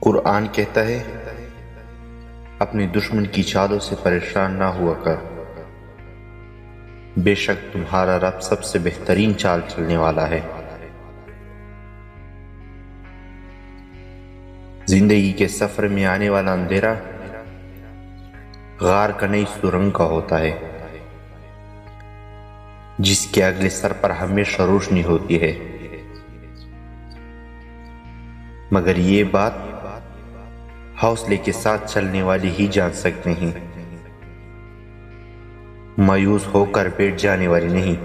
قرآن کہتا ہے اپنے دشمن کی چالوں سے پریشان نہ ہوا کر، بے شک تمہارا رب سب سے بہترین چال چلنے والا ہے۔ زندگی کے سفر میں آنے والا اندھیرا غار کا نئی سرنگ کا ہوتا ہے، جس کے اگلے سر پر ہمیشہ روشنی ہوتی ہے، مگر یہ بات حوصلے کے ساتھ چلنے والے ہی جان سکتے ہیں، مایوس ہو کر بیٹھ جانے والے نہیں۔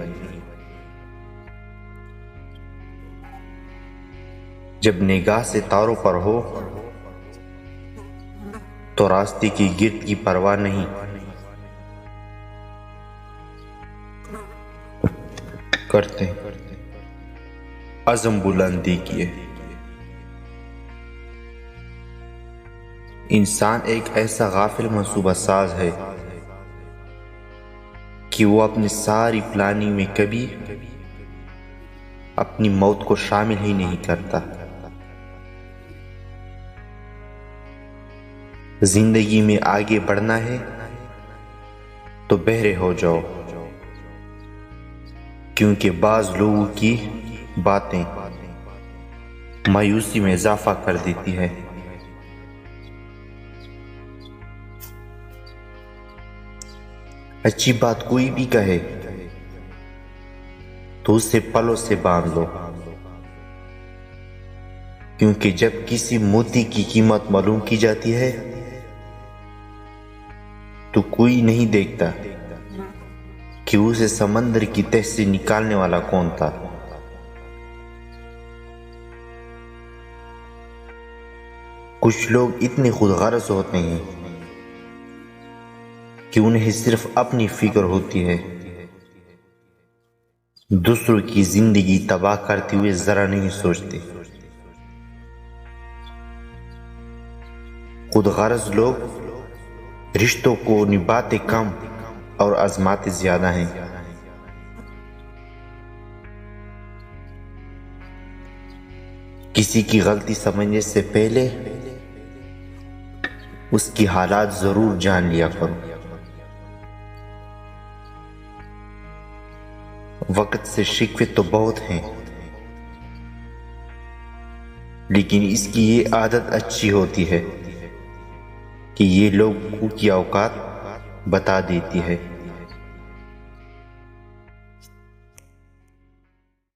جب نگاہ سے تاروں پر ہو تو راستے کی گرد کی پرواہ نہیں، کرتے عزم بلندی کیے۔ انسان ایک ایسا غافل منصوبہ ساز ہے کہ وہ اپنی ساری پلاننگ میں کبھی اپنی موت کو شامل ہی نہیں کرتا۔ زندگی میں آگے بڑھنا ہے تو بہرے ہو جاؤ، کیونکہ بعض لوگوں کی باتیں مایوسی میں اضافہ کر دیتی ہے۔ اچھی بات کوئی بھی کہے تو اسے پلوں سے باندھ لو، کیونکہ جب کسی موتی کی قیمت معلوم کی جاتی ہے تو کوئی نہیں دیکھتا کہ اسے سمندر کی تہ سے نکالنے والا کون تھا۔ کچھ لوگ اتنے خود غرض ہوتے ہیں کہ انہیں صرف اپنی فکر ہوتی ہے، دوسروں کی زندگی تباہ کرتے ہوئے ذرا نہیں سوچتے۔ خود غرض لوگ رشتوں کو نبھاتے کم اور آزماتے زیادہ ہیں۔ کسی کی غلطی سمجھنے سے پہلے اس کی حالات ضرور جان لیا کرو۔ وقت سے شکوے تو بہت ہیں، لیکن اس کی یہ عادت اچھی ہوتی ہے کہ یہ لوگوں کی اوقات بتا دیتی ہے۔